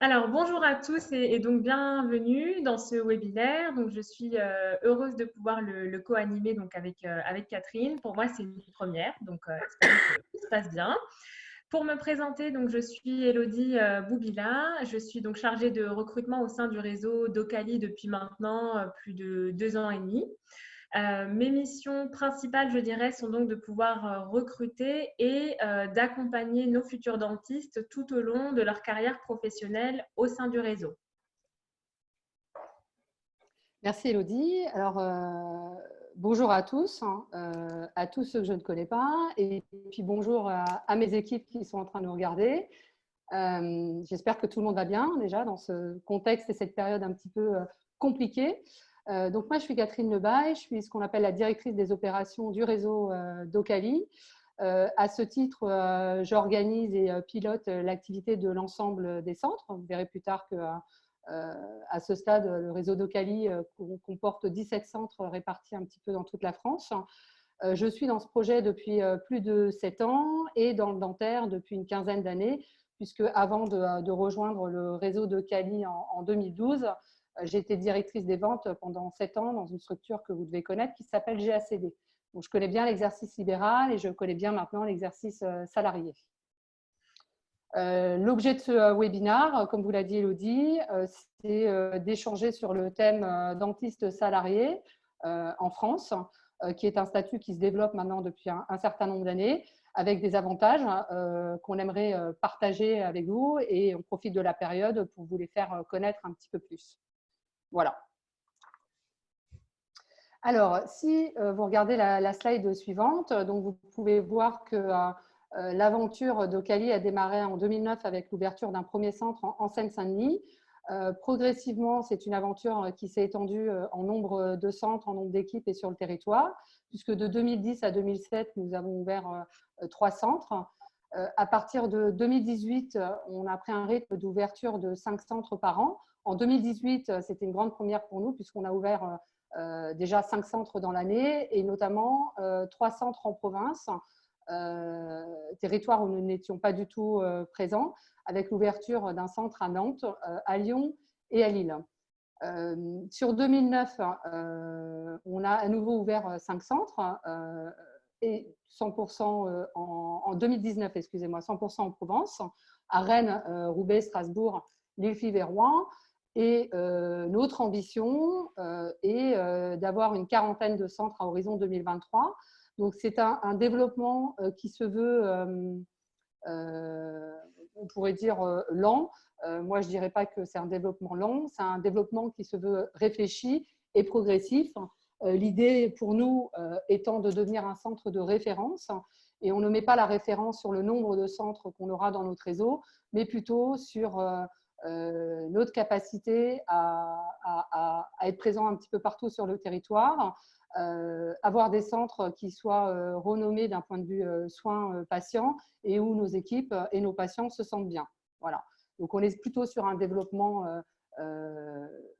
Alors, bonjour à tous et donc bienvenue dans ce webinaire. Donc, je suis heureuse de pouvoir le co-animer donc avec Catherine. Pour moi, c'est une première, donc espérons que tout se passe bien. Pour me présenter, donc, je suis Elodie Boubila. Je suis donc chargée de recrutement au sein du réseau Docali depuis maintenant plus de 2 ans et demi. Mes missions principales, je dirais, sont donc de pouvoir recruter et d'accompagner nos futurs dentistes tout au long de leur carrière professionnelle au sein du réseau. Merci Elodie. Alors, bonjour à tous, à tous ceux que je ne connais pas, et puis bonjour à mes équipes qui sont en train de nous regarder. J'espère que tout le monde va bien déjà dans ce contexte et cette période un petit peu compliquée. Donc moi, je suis Catherine Lebaille, je suis ce qu'on appelle la directrice des opérations du réseau Docali. À ce titre, j'organise et pilote l'activité de l'ensemble des centres. Vous verrez plus tard que à ce stade, le réseau Docali comporte 17 centres répartis un petit peu dans toute la France. Je suis dans ce projet depuis plus de 7 ans et dans le dentaire depuis une quinzaine d'années, puisque avant de rejoindre le réseau Docali en 2012, j'ai été directrice des ventes pendant 7 ans dans une structure que vous devez connaître qui s'appelle GACD. Donc, je connais bien l'exercice libéral et je connais bien maintenant l'exercice salarié. L'objet de ce webinaire, comme vous l'a dit Elodie, c'est d'échanger sur le thème dentiste salarié en France, qui est un statut qui se développe maintenant depuis un certain nombre d'années, avec des avantages qu'on aimerait partager avec vous, et on profite de la période pour vous les faire connaître un petit peu plus. Voilà. Alors, si vous regardez la slide suivante, donc vous pouvez voir que l'aventure Docali a démarré en 2009 avec l'ouverture d'un premier centre en Seine-Saint-Denis. Progressivement, c'est une aventure qui s'est étendue en nombre de centres, en nombre d'équipes et sur le territoire, puisque de 2010 à 2007, nous avons ouvert 3 centres. À partir de 2018, on a pris un rythme d'ouverture de 5 centres par an. En 2018, c'était une grande première pour nous, puisqu'on a ouvert déjà 5 centres dans l'année, et notamment 3 centres en province, territoire où nous n'étions pas du tout présents, avec l'ouverture d'un centre à Nantes, à Lyon et à Lille. Sur 2009, on a à nouveau ouvert 5 centres, et 100% en 2019, excusez-moi, 100% en Provence, à Rennes, Roubaix, Strasbourg, Lille-Fives et Rouen. Et notre ambition est d'avoir une quarantaine de centres à horizon 2023. Donc, c'est un développement qui se veut, on pourrait dire, lent. Moi, je ne dirais pas que c'est un développement lent, c'est un développement qui se veut réfléchi et progressif. L'idée pour nous étant de devenir un centre de référence, et on ne met pas la référence sur le nombre de centres qu'on aura dans notre réseau, mais plutôt sur notre capacité à être présent un petit peu partout sur le territoire, avoir des centres qui soient renommés d'un point de vue soins patients, et où nos équipes et nos patients se sentent bien. Voilà. Donc, on est plutôt sur un développement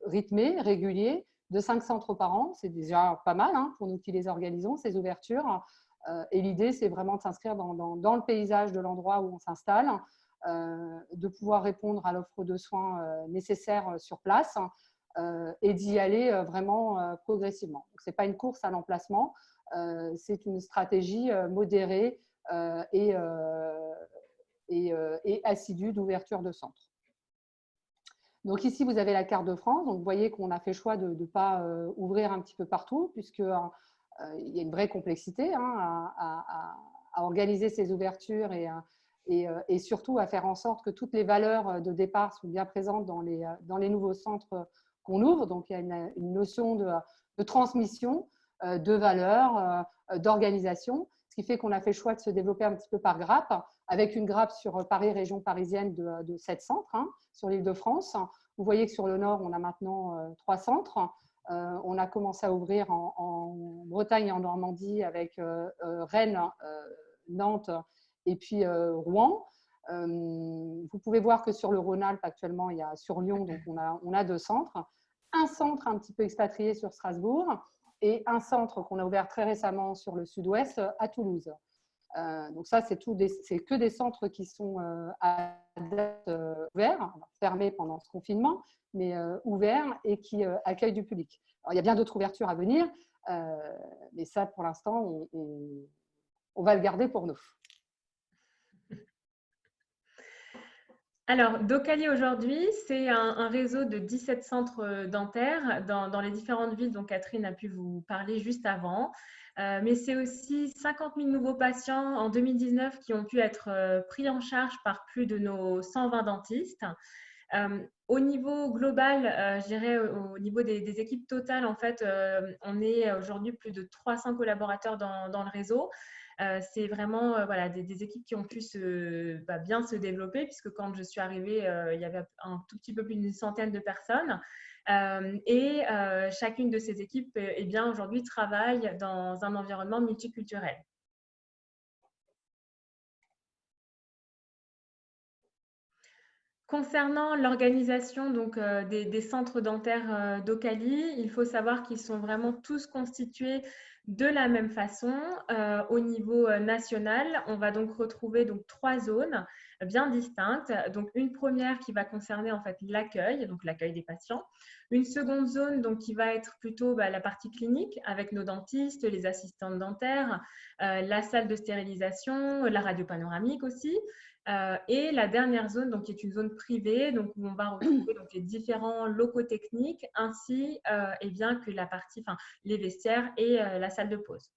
rythmé, régulier, de 5 centres par an. C'est déjà pas mal pour nous qui les organisons, ces ouvertures. Et l'idée, c'est vraiment de s'inscrire dans le paysage de l'endroit où on s'installe, de pouvoir répondre à l'offre de soins nécessaire sur place, et d'y aller vraiment progressivement. Ce n'est pas une course à l'emplacement, c'est une stratégie modérée et assidue d'ouverture de centres. Donc ici, vous avez la carte de France. Donc vous voyez qu'on a fait choix de ne pas ouvrir un petit peu partout, puisqu'il y a une vraie complexité à organiser ces ouvertures, et surtout à faire en sorte que toutes les valeurs de départ soient bien présentes dans les nouveaux centres qu'on ouvre. Donc, il y a une notion de transmission, de valeurs, d'organisation, ce qui fait qu'on a fait le choix de se développer un petit peu par grappe, avec une grappe sur Paris, région parisienne, de 7 centres, sur l'Île-de-France. Vous voyez que sur le nord, on a maintenant 3 centres. On a commencé à ouvrir en Bretagne et en Normandie avec Rennes, Nantes et puis Rouen. Vous pouvez voir que sur le Rhône-Alpes, actuellement, il y a sur Lyon, donc on a 2 centres. Un centre un petit peu expatrié sur Strasbourg, et un centre qu'on a ouvert très récemment sur le sud-ouest à Toulouse. Donc ça, c'est que des centres qui sont à date ouvert, fermé pendant ce confinement, mais ouvert et qui accueille du public. Alors, il y a bien d'autres ouvertures à venir, mais ça, pour l'instant, on va le garder pour nous. Alors, Docali aujourd'hui, c'est un réseau de 17 centres dentaires dans les différentes villes dont Catherine a pu vous parler juste avant. Mais c'est aussi 50 000 nouveaux patients en 2019 qui ont pu être pris en charge par plus de nos 120 dentistes. Au niveau global, je dirais au niveau des équipes totales, en fait, on est aujourd'hui plus de 300 collaborateurs dans le réseau. C'est vraiment voilà, des équipes qui ont pu bien se développer, puisque quand je suis arrivée, il y avait un tout petit peu plus d'une centaine de personnes. Chacune de ces équipes aujourd'hui travaille dans un environnement multiculturel. Concernant l'organisation des centres dentaires d'Ocali, il faut savoir qu'ils sont vraiment tous constitués de la même façon. Au niveau national, on va donc retrouver 3 zones bien distinctes. Donc une première qui va concerner en fait l'accueil, donc l'accueil des patients. Une seconde zone qui va être plutôt la partie clinique avec nos dentistes, les assistantes dentaires, la salle de stérilisation, la radio panoramique aussi. Et la dernière zone, qui est une zone privée, où on va retrouver les différents locaux techniques ainsi que la partie, les vestiaires et la salle de pause.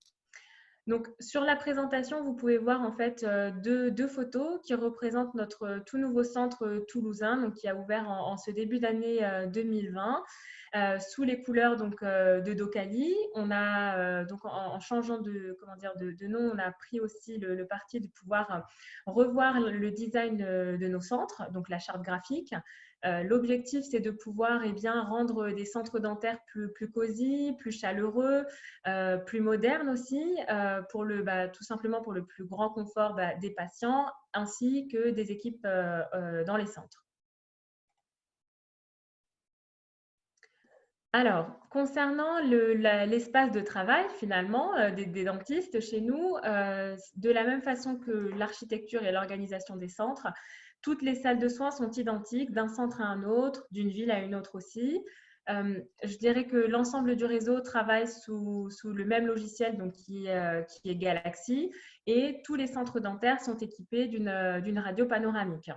Donc, sur la présentation, vous pouvez voir en fait deux photos qui représentent notre tout nouveau centre toulousain, qui a ouvert en ce début d'année 2020. Sous les couleurs de Docali. On a en changeant de nom, on a pris aussi le parti de pouvoir revoir le design de nos centres, donc la charte graphique. L'objectif, c'est de pouvoir rendre des centres dentaires plus cosy, plus chaleureux, plus modernes aussi, tout simplement pour le plus grand confort des patients ainsi que des équipes dans les centres. Alors, concernant l'espace de travail, finalement, des dentistes chez nous, de la même façon que l'architecture et l'organisation des centres, toutes les salles de soins sont identiques d'un centre à un autre, d'une ville à une autre aussi. Je dirais que l'ensemble du réseau travaille sous le même logiciel qui est Galaxy, et tous les centres dentaires sont équipés d'une radio panoramique.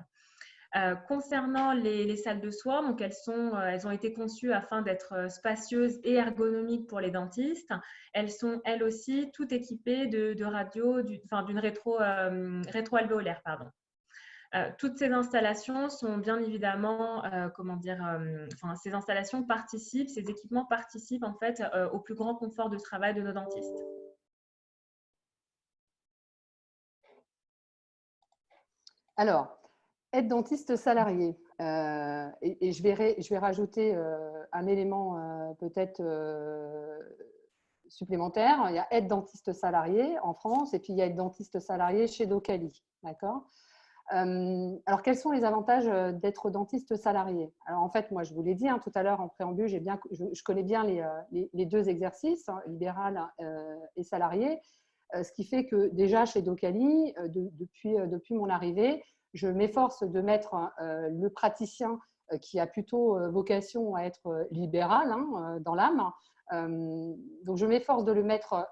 Concernant les salles de soins, elles ont été conçues afin d'être spacieuses et ergonomiques pour les dentistes. Elles sont elles aussi toutes équipées de radios, d'une rétroalvéolaire. Toutes ces installations sont bien évidemment, ces installations participent, ces équipements participent en fait au plus grand confort de travail de nos dentistes. Alors, être dentiste salarié. Et je vais rajouter un élément peut-être supplémentaire. Il y a être dentiste salarié en France et puis il y a être dentiste salarié chez Docali. D'accord ? Alors, quels sont les avantages d'être dentiste salarié? Alors, en fait, moi, je vous l'ai dit tout à l'heure en préambule, je connais bien les deux exercices, libéral et salarié, ce qui fait que déjà chez Docali, depuis mon arrivée, je m'efforce de mettre le praticien qui a plutôt vocation à être libéral dans l'âme. Donc, je m'efforce de le mettre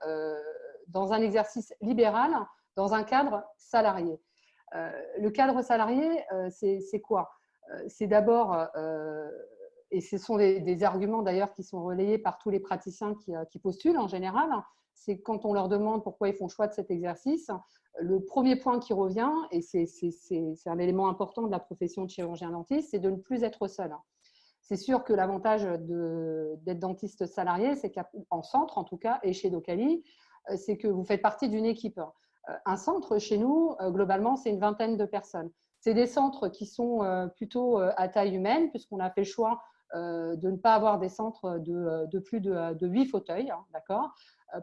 dans un exercice libéral, dans un cadre salarié. Le cadre salarié, c'est quoi? C'est d'abord, et ce sont des arguments d'ailleurs qui sont relayés par tous les praticiens qui postulent en général, c'est quand on leur demande pourquoi ils font choix de cet exercice, le premier point qui revient, et c'est un élément important de la profession de chirurgien-dentiste, c'est de ne plus être seul. C'est sûr que l'avantage d'être dentiste salarié, c'est qu'en centre en tout cas, et chez Docali, c'est que vous faites partie d'une équipe. Un centre chez nous, globalement, c'est une vingtaine de personnes. C'est des centres qui sont plutôt à taille humaine, puisqu'on a fait le choix de ne pas avoir des centres de plus de 8 fauteuils, d'accord,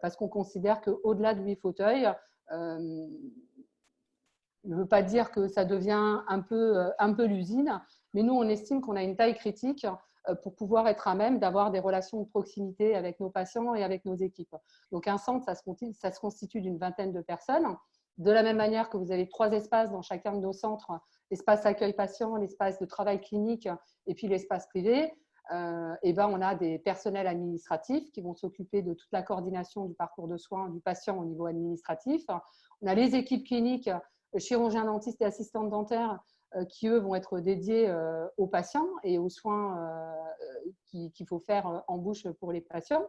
parce qu'on considère qu'au-delà de 8 fauteuils, je ne veux pas dire que ça devient un peu l'usine, mais nous, on estime qu'on a une taille critique pour pouvoir être à même d'avoir des relations de proximité avec nos patients et avec nos équipes. Donc, un centre, ça se constitue d'une vingtaine de personnes. De la même manière que vous avez 3 espaces dans chacun de nos centres, l'espace accueil patient, l'espace de travail clinique et puis l'espace privé, et ben, on a des personnels administratifs qui vont s'occuper de toute la coordination du parcours de soins du patient au niveau administratif. On a les équipes cliniques, chirurgiens dentistes et assistantes dentaires qui, eux, vont être dédiés aux patients et aux soins qu'il faut faire en bouche pour les patients.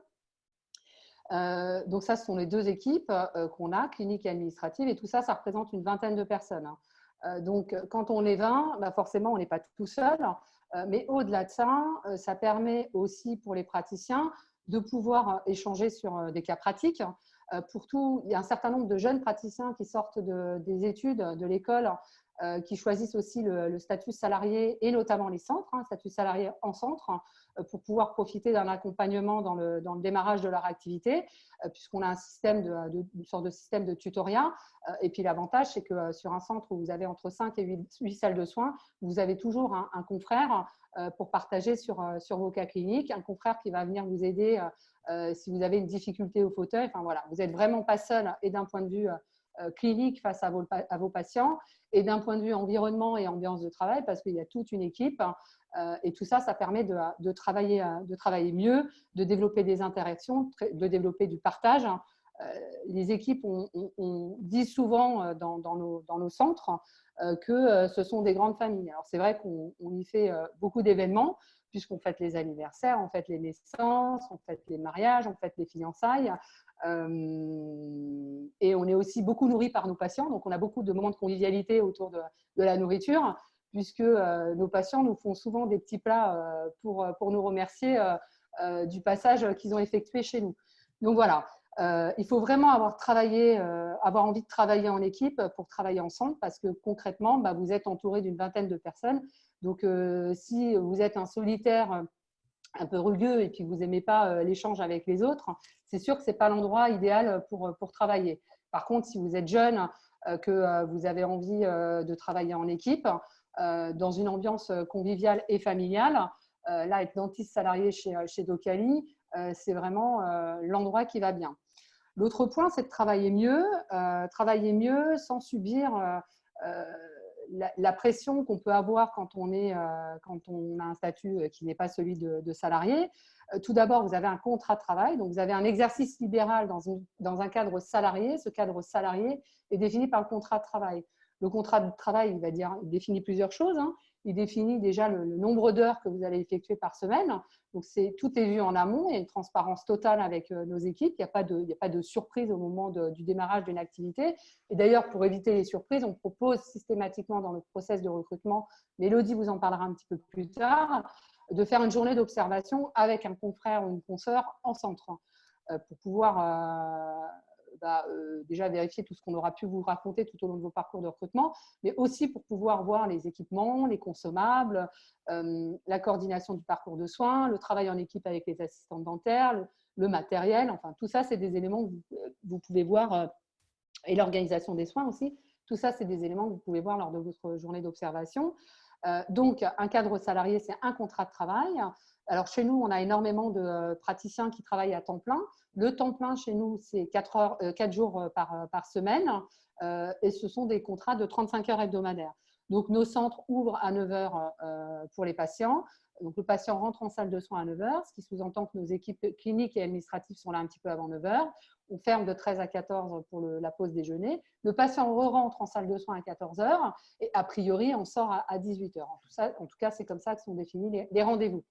Donc ça, ce sont les 2 équipes qu'on a, clinique et administrative, et tout ça, ça représente une vingtaine de personnes. Donc, quand on est 20, bah forcément, on n'est pas tout seul, mais au-delà de ça, ça permet aussi pour les praticiens de pouvoir échanger sur des cas pratiques. Pour tout, il y a un certain nombre de jeunes praticiens qui sortent des études, de l'école, qui choisissent aussi le statut salarié et notamment les centres, statut salarié en centre, pour pouvoir profiter d'un accompagnement dans le démarrage de leur activité, puisqu'on a un système une sorte de système de tutorat. Et puis l'avantage, c'est que sur un centre où vous avez entre 5 et 8 salles de soins, vous avez toujours un confrère pour partager sur vos cas cliniques, un confrère qui va venir vous aider si vous avez une difficulté au fauteuil. Enfin, voilà, vous n'êtes vraiment pas seul, et d'un point de vue clinique face à vos patients, et d'un point de vue environnement et ambiance de travail, parce qu'il y a toute une équipe. Et tout ça, ça permet de travailler mieux, de développer des interactions, de développer du partage. Les équipes, on dit souvent dans nos centres que ce sont des grandes familles. Alors, c'est vrai qu'on y fait beaucoup d'événements, puisqu'on fête les anniversaires, on fête les naissances, on fête les mariages, on fête les fiançailles. Et on est aussi beaucoup nourri par nos patients, donc on a beaucoup de moments de convivialité autour de la nourriture, puisque nos patients nous font souvent des petits plats pour nous remercier du passage qu'ils ont effectué chez nous. Donc voilà, il faut vraiment avoir envie de travailler en équipe pour travailler ensemble, parce que concrètement, bah, vous êtes entouré d'une vingtaine de personnes. Donc si vous êtes un solitaire un peu rugueux et puis vous n'aimez pas l'échange avec les autres, c'est sûr que ce n'est pas l'endroit idéal pour travailler. Par contre, si vous êtes jeune, que vous avez envie de travailler en équipe, dans une ambiance conviviale et familiale, là, être dentiste salarié chez Docali, c'est vraiment l'endroit qui va bien. L'autre point, c'est de travailler mieux sans subir la pression qu'on peut avoir quand on a un statut qui n'est pas celui de salarié. Tout d'abord, vous avez un contrat de travail, donc vous avez un exercice libéral dans un cadre salarié. Ce cadre salarié est défini par le contrat de travail. Le contrat de travail, il définit plusieurs choses. Il définit déjà le nombre d'heures que vous allez effectuer par semaine. Donc, tout est vu en amont. Il y a une transparence totale avec nos équipes. Il n'y a pas de surprise au moment du démarrage d'une activité. Et d'ailleurs, pour éviter les surprises, on propose systématiquement dans notre process de recrutement, Mélodie vous en parlera un petit peu plus tard, de faire une journée d'observation avec un confrère ou une consoeur en centre pour pouvoir déjà vérifier tout ce qu'on aura pu vous raconter tout au long de vos parcours de recrutement, mais aussi pour pouvoir voir les équipements, les consommables, la coordination du parcours de soins, le travail en équipe avec les assistantes dentaires, le matériel. Enfin, tout ça, c'est des éléments que vous pouvez voir, et l'organisation des soins aussi. Tout ça, c'est des éléments que vous pouvez voir lors de votre journée d'observation. Donc, un cadre salarié, c'est un contrat de travail. Alors, chez nous, on a énormément de praticiens qui travaillent à temps plein. Le temps plein, chez nous, c'est 4 jours par semaine. Et ce sont des contrats de 35 heures hebdomadaires. Donc, nos centres ouvrent à 9 heures pour les patients. Donc, le patient rentre en salle de soins à 9 heures, ce qui sous-entend que nos équipes cliniques et administratives sont là un petit peu avant 9 heures. On ferme de 13 à 14 pour la pause déjeuner. Le patient rentre en salle de soins à 14 heures et a priori, on sort à 18 heures. En tout cas, c'est comme ça que sont définis les rendez-vous.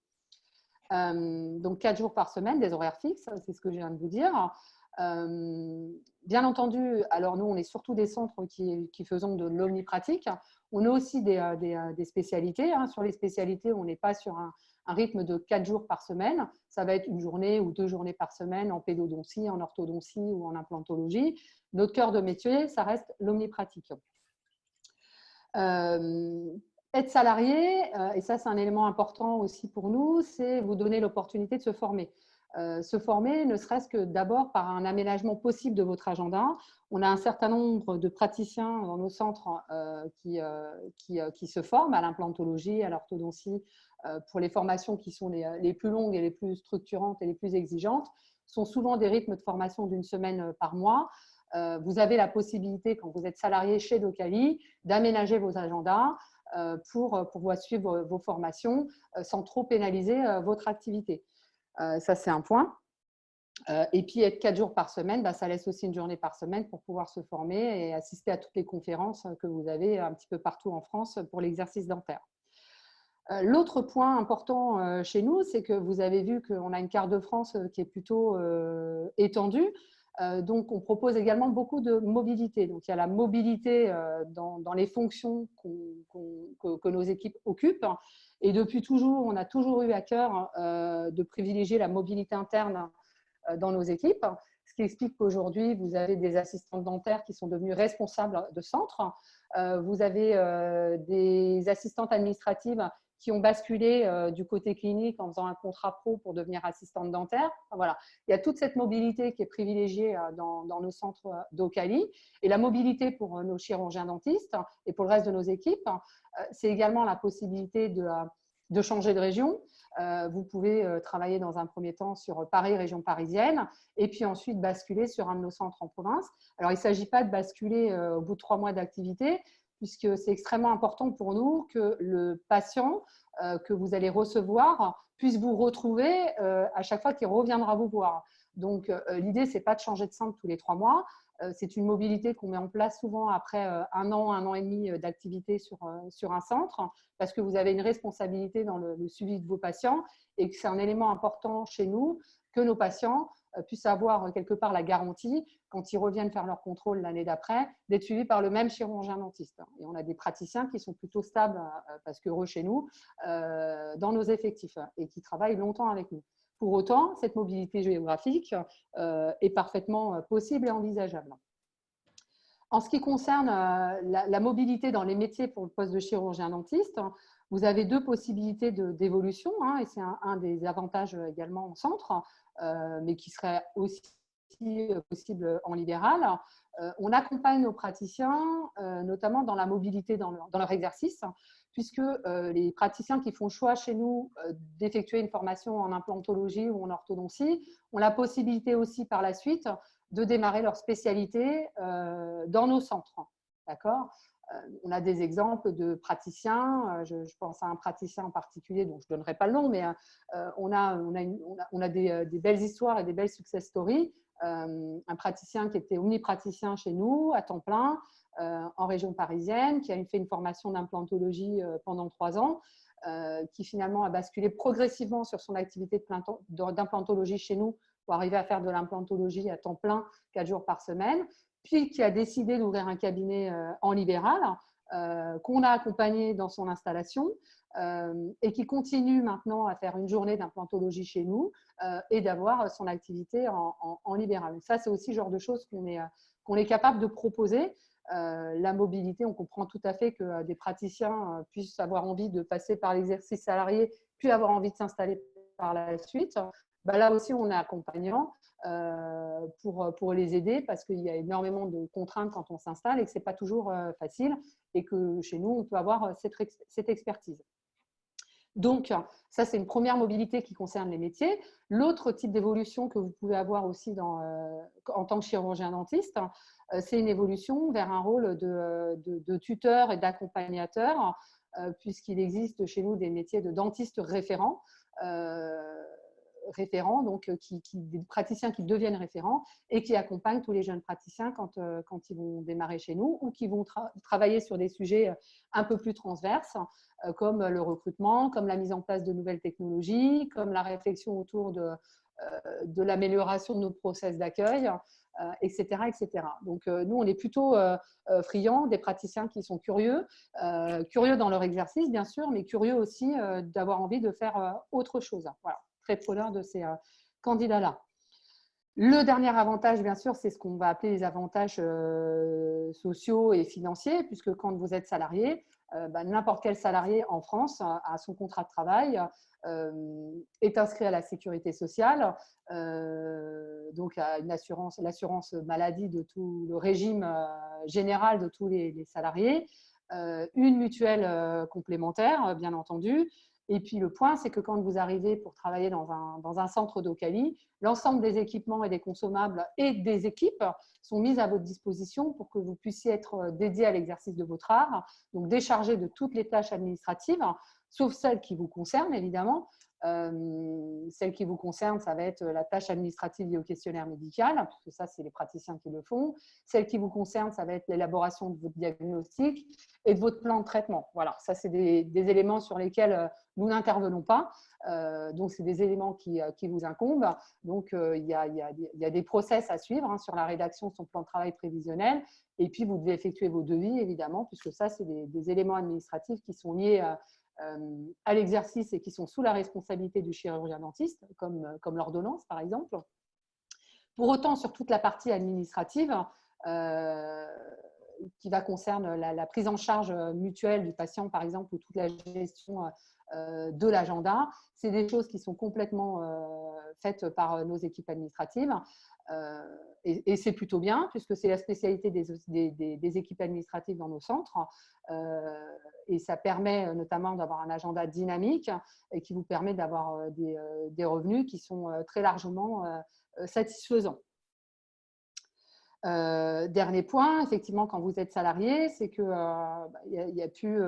Donc, 4 jours par semaine, des horaires fixes, c'est ce que je viens de vous dire. Bien entendu, alors nous, on est surtout des centres qui faisons de l'omnipratique. On a aussi des spécialités. Sur les spécialités, on n'est pas sur un rythme de 4 jours par semaine. Ça va être une journée ou 2 journées par semaine en pédodontie, en orthodontie ou en implantologie. Notre cœur de métier, ça reste l'omnipratique. Être salarié, et ça c'est un élément important aussi pour nous, c'est vous donner l'opportunité de se former. Se former, ne serait-ce que d'abord par un aménagement possible de votre agenda. On a un certain nombre de praticiens dans nos centres qui se forment à l'implantologie, à l'orthodontie, pour les formations qui sont les plus longues et les plus structurantes et les plus exigeantes. Ce sont souvent des rythmes de formation d'une semaine par mois. vous avez la possibilité, quand vous êtes salarié chez Docali, d'aménager vos agendas pour pouvoir suivre vos formations sans trop pénaliser votre activité. Ça, c'est un point. Et puis, être 4 jours par semaine, ça laisse aussi une journée par semaine pour pouvoir se former et assister à toutes les conférences que vous avez un petit peu partout en France pour l'exercice dentaire. L'autre point important chez nous, c'est que vous avez vu qu'on a une carte de France qui est plutôt étendue. Donc, on propose également beaucoup de mobilité. Donc, il y a la mobilité dans les fonctions que nos équipes occupent. Et depuis toujours, on a toujours eu à cœur de privilégier la mobilité interne dans nos équipes, ce qui explique qu'aujourd'hui, vous avez des assistantes dentaires qui sont devenues responsables de centres. Vous avez des assistantes administratives qui ont basculé du côté clinique en faisant un contrat pro pour devenir assistante dentaire. Enfin, voilà. Il y a toute cette mobilité qui est privilégiée dans nos centres Docali. Et la mobilité pour nos chirurgiens dentistes et pour le reste de nos équipes, c'est également la possibilité de changer de région. Vous pouvez travailler dans un premier temps sur Paris, région parisienne, et puis ensuite basculer sur un de nos centres en province. Alors, il ne s'agit pas de basculer au bout de 3 mois d'activité, puisque c'est extrêmement important pour nous que le patient que vous allez recevoir puisse vous retrouver à chaque fois qu'il reviendra vous voir. Donc, l'idée, ce n'est pas de changer de centre tous les 3 mois. C'est une mobilité qu'on met en place souvent après 1 an et demi d'activité sur un centre, parce que vous avez une responsabilité dans le suivi de vos patients et que c'est un élément important chez nous que nos patients puissent avoir quelque part la garantie, quand ils reviennent faire leur contrôle l'année d'après, d'être suivis par le même chirurgien dentiste. Et on a des praticiens qui sont plutôt stables, parce qu'heureux chez nous, dans nos effectifs et qui travaillent longtemps avec nous. Pour autant, cette mobilité géographique est parfaitement possible et envisageable. En ce qui concerne la mobilité dans les métiers pour le poste de chirurgien dentiste, vous avez 2 possibilités d'évolution, et c'est un des avantages également en centre, mais qui serait aussi possible en libéral. On accompagne nos praticiens, notamment dans la mobilité dans leur exercice, puisque les praticiens qui font le choix chez nous d'effectuer une formation en implantologie ou en orthodontie ont la possibilité aussi par la suite de démarrer leur spécialité dans nos centres. D'accord ? On a des exemples de praticiens, je pense à un praticien en particulier, dont je ne donnerai pas le nom, mais on a des belles histoires et des belles success stories. Un praticien qui était omnipraticien chez nous, à temps plein, en région parisienne, qui a fait une formation d'implantologie pendant 3 ans, qui finalement a basculé progressivement sur son activité d'implantologie chez nous pour arriver à faire de l'implantologie à temps plein, 4 jours par semaine, puis qui a décidé d'ouvrir un cabinet en libéral, qu'on a accompagné dans son installation et qui continue maintenant à faire une journée d'implantologie chez nous et d'avoir son activité en libéral. Ça, c'est aussi le genre de choses qu'on est capable de proposer. La mobilité, on comprend tout à fait que des praticiens puissent avoir envie de passer par l'exercice salarié, puis avoir envie de s'installer par la suite. Là aussi, on est accompagnant pour les aider, parce qu'il y a énormément de contraintes quand on s'installe et que ce n'est pas toujours facile, et que chez nous, on peut avoir cette expertise. Donc, ça, c'est une première mobilité qui concerne les métiers. L'autre type d'évolution que vous pouvez avoir aussi en tant que chirurgien dentiste, c'est une évolution vers un rôle de tuteur et d'accompagnateur, puisqu'il existe chez nous des métiers de dentiste référent, donc des praticiens qui deviennent référents et qui accompagnent tous les jeunes praticiens quand ils vont démarrer chez nous, ou qui vont travailler sur des sujets un peu plus transverses, comme le recrutement, comme la mise en place de nouvelles technologies, comme la réflexion autour de l'amélioration de nos process d'accueil, etc., etc. Donc, nous, on est plutôt friands des praticiens qui sont curieux dans leur exercice, bien sûr, mais curieux aussi d'avoir envie de faire autre chose. Voilà, très preneur de ces candidats-là. Le dernier avantage, bien sûr, c'est ce qu'on va appeler les avantages sociaux et financiers, puisque quand vous êtes salarié, n'importe quel salarié en France a son contrat de travail, est inscrit à la sécurité sociale, donc à l'assurance maladie de tout le régime général de tous les salariés, une mutuelle complémentaire, bien entendu, Et puis, le point, c'est que quand vous arrivez pour travailler dans un centre d'Ocali, l'ensemble des équipements et des consommables et des équipes sont mis à votre disposition pour que vous puissiez être dédié à l'exercice de votre art, donc déchargé de toutes les tâches administratives, sauf celles qui vous concernent, évidemment. Celle qui vous concerne, ça va être la tâche administrative liée au questionnaire médical, parce que ça, c'est les praticiens qui le font. Celle qui vous concerne, ça va être l'élaboration de votre diagnostic et de votre plan de traitement. Voilà, ça, c'est des éléments sur lesquels nous n'intervenons pas. Donc, c'est des éléments qui vous incombent. Donc, il y a des process à suivre sur la rédaction de son plan de travail prévisionnel. Et puis, vous devez effectuer vos devis, évidemment, puisque ça, c'est des éléments administratifs qui sont liés à l'exercice et qui sont sous la responsabilité du chirurgien-dentiste, comme l'ordonnance, par exemple. Pour autant, sur toute la partie administrative, qui va concerner la prise en charge mutuelle du patient, par exemple, ou toute la gestion de l'agenda, c'est des choses qui sont complètement faites par nos équipes administratives. Et c'est plutôt bien, puisque c'est la spécialité des équipes administratives dans nos centres. Et ça permet notamment d'avoir un agenda dynamique et qui vous permet d'avoir des revenus qui sont très largement satisfaisants. Dernier point, effectivement, quand vous êtes salarié, c'est qu'il n'y a plus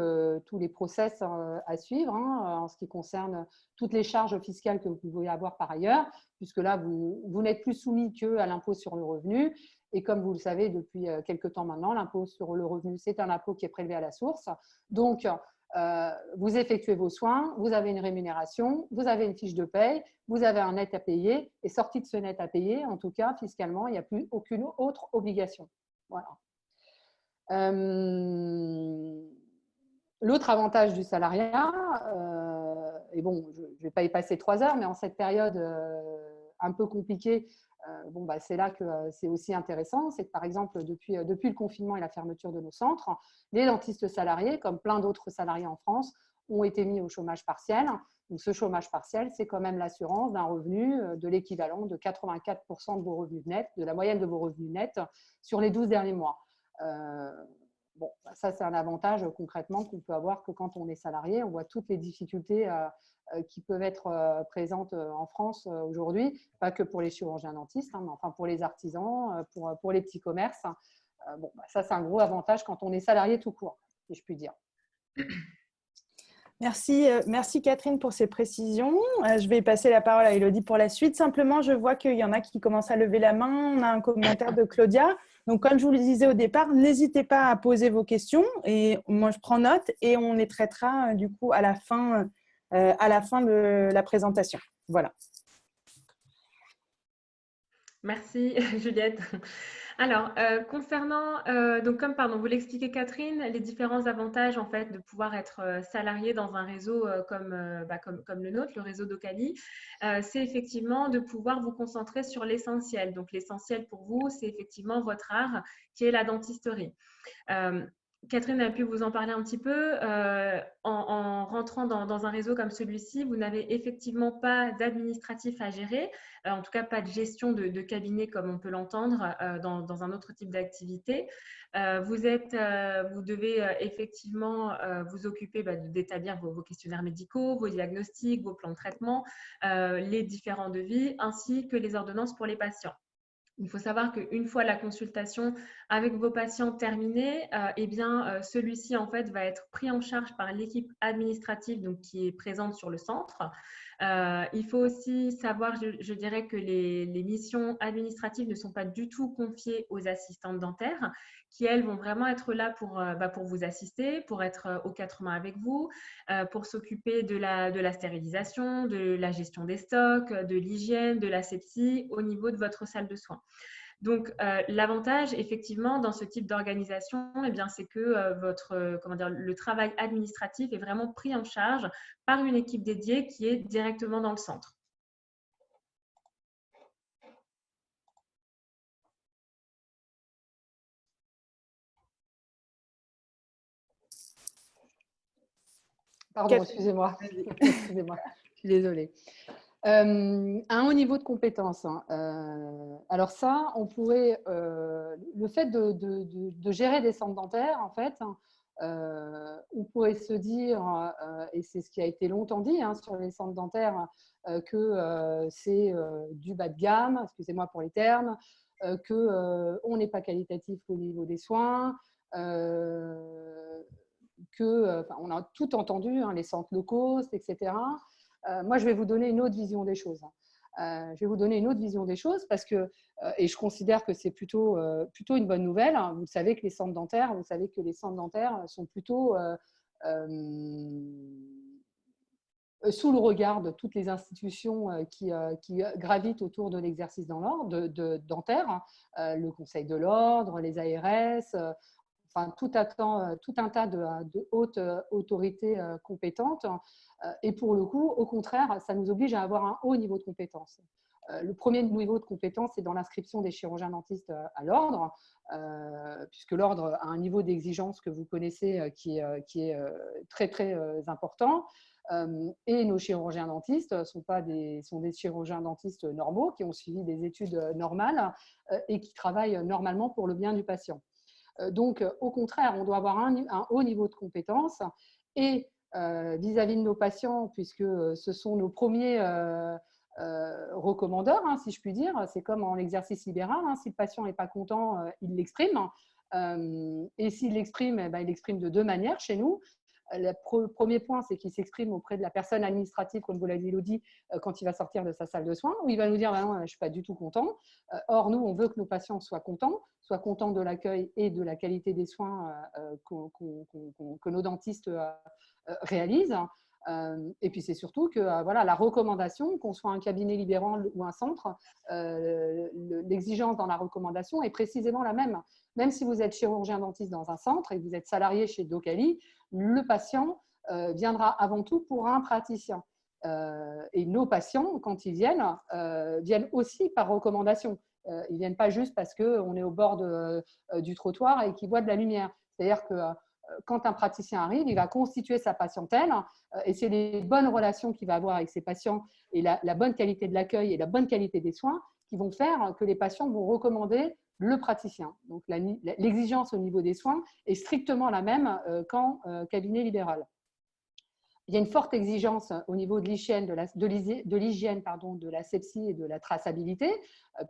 tous les process à suivre en ce qui concerne toutes les charges fiscales que vous pouvez avoir par ailleurs, puisque là, vous n'êtes plus soumis qu'à l'impôt sur le revenu. Et comme vous le savez depuis quelques temps maintenant, l'impôt sur le revenu, c'est un impôt qui est prélevé à la source. Donc, vous effectuez vos soins, vous avez une rémunération, vous avez une fiche de paye, vous avez un net à payer, et sorti de ce net à payer, en tout cas, fiscalement, il n'y a plus aucune autre obligation. Voilà. L'autre avantage du salariat, et bon, je ne vais pas y passer 3 heures, mais en cette période un peu compliquée, c'est là que c'est aussi intéressant, c'est que par exemple, depuis le confinement et la fermeture de nos centres, les dentistes salariés, comme plein d'autres salariés en France, ont été mis au chômage partiel. Donc, ce chômage partiel, c'est quand même l'assurance d'un revenu de l'équivalent de 84% de vos revenus nets, de la moyenne de vos revenus nets sur les 12 derniers mois. Ça, c'est un avantage concrètement qu'on peut avoir que quand on est salarié. On voit toutes les difficultés qui peuvent être présentes en France aujourd'hui, pas que pour les chirurgiens dentistes, mais enfin pour les artisans, pour les petits commerces. Ça, c'est un gros avantage quand on est salarié tout court, si je puis dire. Merci Catherine pour ces précisions. Je vais passer la parole à Élodie pour la suite. Simplement, je vois qu'il y en a qui commencent à lever la main. On a un commentaire de Claudia. Donc, comme je vous le disais au départ, n'hésitez pas à poser vos questions. Et moi, je prends note et on les traitera du coup à la fin de la présentation. Voilà. Merci Juliette. Alors, concernant, donc comme vous l'expliquait Catherine, les différents avantages en fait de pouvoir être salarié dans un réseau comme le nôtre, le réseau d'Ocali, c'est effectivement de pouvoir vous concentrer sur l'essentiel. Donc, l'essentiel pour vous, c'est effectivement votre art qui est la dentisterie. Catherine a pu vous en parler un petit peu. En rentrant dans un réseau comme celui-ci, vous n'avez effectivement pas d'administratif à gérer, en tout cas pas de gestion de cabinet comme on peut l'entendre dans un autre type d'activité. Vous devez effectivement vous occuper d'établir vos questionnaires médicaux, vos diagnostics, vos plans de traitement, les différents devis, ainsi que les ordonnances pour les patients. Il faut savoir qu'une fois la consultation avec vos patients terminée, celui-ci en fait va être pris en charge par l'équipe administrative donc, qui est présente sur le centre. Il faut aussi savoir, je dirais que les missions administratives ne sont pas du tout confiées aux assistantes dentaires qui, elles, vont vraiment être là pour vous assister, pour être aux 4 mains avec vous, pour s'occuper de la stérilisation, de la gestion des stocks, de l'hygiène, de l'asepsie au niveau de votre salle de soins. Donc, l'avantage, effectivement, dans ce type d'organisation, c'est que le travail administratif est vraiment pris en charge par une équipe dédiée qui est directement dans le centre. Pardon, excusez-moi. Excusez-moi, je suis désolée. Un haut niveau de compétence. Alors ça, on pourrait… le fait de gérer des centres dentaires, en fait, ou on pourrait se dire, et c'est ce qui a été longtemps dit sur les centres dentaires, que c'est du bas de gamme, excusez-moi pour les termes, qu'on n'est pas qualitatif au niveau des soins, on a tout entendu, les centres low cost, etc. Moi, je vais vous donner une autre vision des choses. Je vais vous donner une autre vision des choses parce que, et je considère que c'est plutôt une bonne nouvelle. Vous savez que les centres dentaires sont plutôt sous le regard de toutes les institutions qui gravitent autour de l'exercice dentaire, le Conseil de l'ordre, les ARS, enfin tout un tas de hautes autorités compétentes. Et pour le coup, au contraire, ça nous oblige à avoir un haut niveau de compétence. Le premier niveau de compétence, c'est dans l'inscription des chirurgiens dentistes à l'ordre, puisque l'ordre a un niveau d'exigence que vous connaissez qui est très, très important. Et nos chirurgiens dentistes sont des chirurgiens dentistes normaux qui ont suivi des études normales et qui travaillent normalement pour le bien du patient. Donc, au contraire, on doit avoir un haut niveau de compétence et vis-à-vis de nos patients, puisque ce sont nos premiers recommandeurs, si je puis dire. C'est comme en exercice libéral, si le patient n'est pas content, il l'exprime. Et s'il l'exprime, il l'exprime de deux manières chez nous. Le premier point, c'est qu'il s'exprime auprès de la personne administrative, comme vous l'avez dit, Elodie, quand il va sortir de sa salle de soins, où il va nous dire non, je ne suis pas du tout content. Or, nous, on veut que nos patients soient contents de l'accueil et de la qualité des soins que nos dentistes réalisent. Et puis, c'est surtout que la recommandation, qu'on soit un cabinet libéral ou un centre, l'exigence dans la recommandation est précisément la même. Même si vous êtes chirurgien dentiste dans un centre et que vous êtes salarié chez Docali, le patient viendra avant tout pour un praticien. Et nos patients, quand ils viennent aussi par recommandation. Ils ne viennent pas juste parce qu'on est au bord du trottoir et qu'ils voient de la lumière. C'est-à-dire que quand un praticien arrive, il va constituer sa patientèle et c'est les bonnes relations qu'il va avoir avec ses patients et la bonne qualité de l'accueil et la bonne qualité des soins qui vont faire que les patients vont recommander le praticien. Donc, l'exigence au niveau des soins est strictement la même qu'en cabinet libéral. Il y a une forte exigence au niveau de l'hygiène, de l'asepsie et de la traçabilité,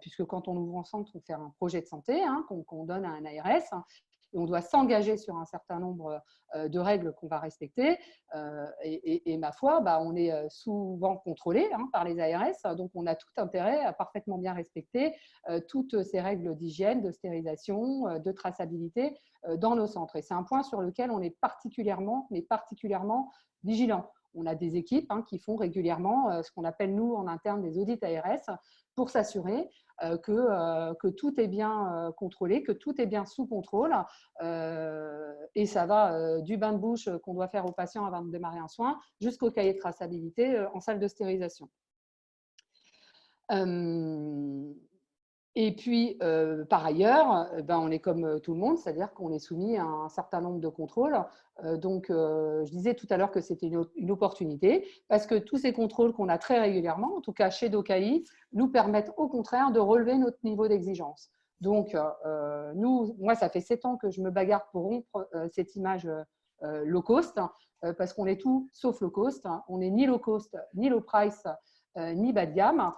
puisque quand on ouvre un centre, on fait un projet de santé qu'on donne à un ARS. Et on doit s'engager sur un certain nombre de règles qu'on va respecter. Et ma foi, on est souvent contrôlé par les ARS, donc on a tout intérêt à parfaitement bien respecter toutes ces règles d'hygiène, de stérilisation, de traçabilité dans nos centres. Et c'est un point sur lequel on est particulièrement vigilant. On a des équipes qui font régulièrement ce qu'on appelle, nous, en interne, des audits ARS pour s'assurer que tout est bien contrôlé, que tout est bien sous contrôle. Et ça va du bain de bouche qu'on doit faire aux patients avant de démarrer un soin jusqu'au cahier de traçabilité en salle de stérilisation. Et puis, par ailleurs, on est comme tout le monde, c'est-à-dire qu'on est soumis à un certain nombre de contrôles. Donc, je disais tout à l'heure que c'était une opportunité parce que tous ces contrôles qu'on a très régulièrement, en tout cas chez Docali, nous permettent au contraire de relever notre niveau d'exigence. Donc, moi, ça fait 7 ans que je me bagarre pour rompre cette image low cost parce qu'on est tout sauf low cost. On n'est ni low cost, ni low price, ni bas de gamme.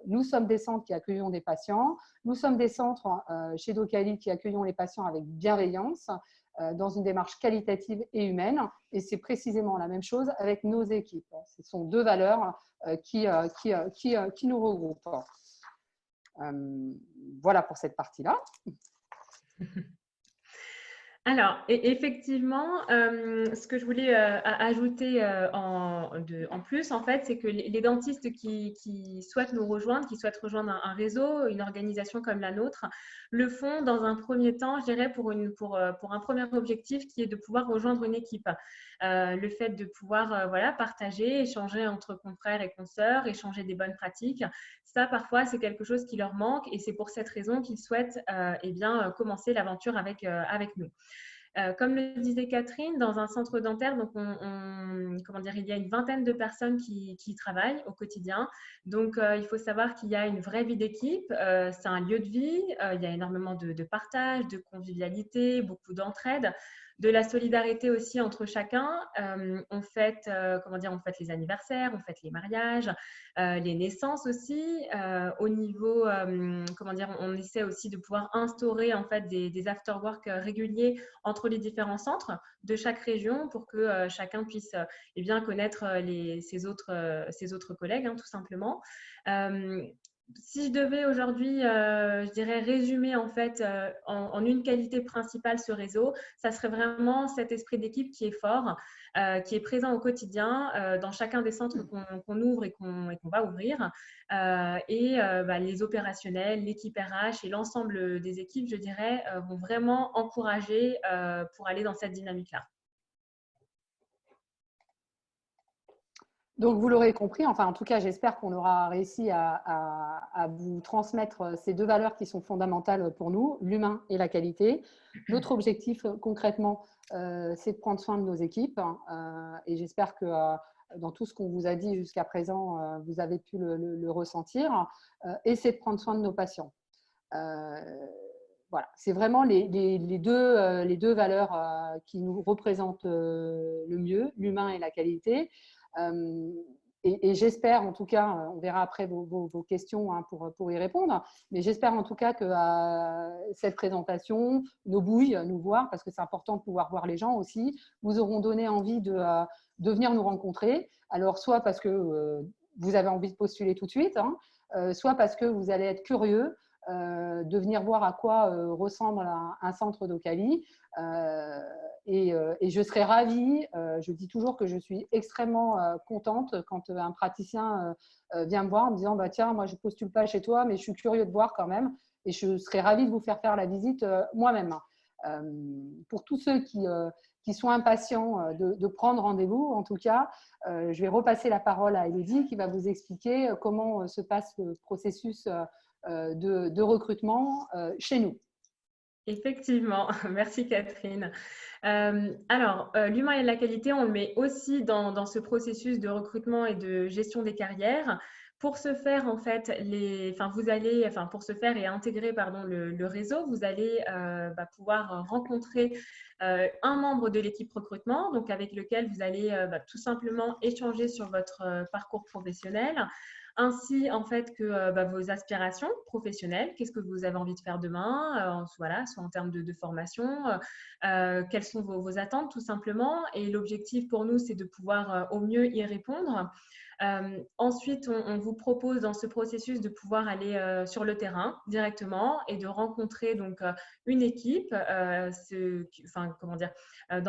Nous sommes des centres qui accueillons des patients. Nous sommes des centres chez Docali qui accueillons les patients avec bienveillance, dans une démarche qualitative et humaine. Et c'est précisément la même chose avec nos équipes. Ce sont deux valeurs qui nous regroupent. Voilà pour cette partie-là. Alors, effectivement, ce que je voulais ajouter en plus, en fait, c'est que les dentistes qui souhaitent nous rejoindre, qui souhaitent rejoindre un réseau, une organisation comme la nôtre, le font dans un premier temps, je dirais, pour un premier objectif qui est de pouvoir rejoindre une équipe. Le fait de pouvoir partager, échanger entre confrères et consoeurs, échanger des bonnes pratiques, ça, parfois, c'est quelque chose qui leur manque et c'est pour cette raison qu'ils souhaitent commencer l'aventure avec nous. Comme le disait Catherine, dans un centre dentaire, donc il y a une vingtaine de personnes qui travaillent au quotidien. Donc, il faut savoir qu'il y a une vraie vie d'équipe. C'est un lieu de vie. Il y a énormément de partage, de convivialité, beaucoup d'entraide. de la solidarité aussi entre chacun. On fête, on fête les anniversaires, on fête les mariages, les naissances aussi. Au niveau, on essaie aussi de pouvoir instaurer en fait des after-work réguliers entre les différents centres de chaque région pour que chacun puisse bien connaître ses autres collègues, tout simplement. Si je devais aujourd'hui, je dirais, résumer en fait en une qualité principale ce réseau, ça serait vraiment cet esprit d'équipe qui est fort, qui est présent au quotidien dans chacun des centres qu'on ouvre et qu'on va ouvrir. Les opérationnels, l'équipe RH et l'ensemble des équipes, je dirais, vont vraiment encourager pour aller dans cette dynamique-là. Donc, vous l'aurez compris, enfin, en tout cas, j'espère qu'on aura réussi à vous transmettre ces deux valeurs qui sont fondamentales pour nous, l'humain et la qualité. Notre objectif, concrètement, c'est de prendre soin de nos équipes. Et j'espère que dans tout ce qu'on vous a dit jusqu'à présent, vous avez pu le ressentir. Et c'est de prendre soin de nos patients. Voilà, c'est vraiment les deux valeurs qui nous représentent le mieux, l'humain et la qualité. Et j'espère en tout cas, on verra après vos questions pour y répondre, mais j'espère en tout cas que cette présentation, nos bouilles, nous voir, parce que c'est important de pouvoir voir les gens aussi, vous auront donné envie de venir nous rencontrer. Alors soit parce que vous avez envie de postuler tout de suite, soit parce que vous allez être curieux de venir voir à quoi ressemble un centre d'Ocali. Et je serais ravie, je dis toujours que je suis extrêmement contente quand un praticien vient me voir en me disant tiens, moi je ne postule pas chez toi, mais je suis curieux de voir quand même. Et je serais ravie de vous faire la visite moi-même. Pour tous ceux qui sont impatients de prendre rendez-vous, en tout cas, je vais repasser la parole à Élodie qui va vous expliquer comment se passe le processus de recrutement chez nous. Effectivement, merci Catherine. L'humain et la qualité, on le met aussi dans ce processus de recrutement et de gestion des carrières. Pour ce faire, en fait, pour se faire et intégrer le réseau, vous allez pouvoir rencontrer un membre de l'équipe recrutement, donc avec lequel vous allez tout simplement échanger sur votre parcours professionnel, ainsi en fait que vos aspirations professionnelles, qu'est-ce que vous avez envie de faire demain, soit en termes de formation, quelles sont vos attentes tout simplement. Et l'objectif pour nous, c'est de pouvoir au mieux y répondre. Ensuite, on vous propose dans ce processus de pouvoir aller sur le terrain directement et de rencontrer donc une équipe, dans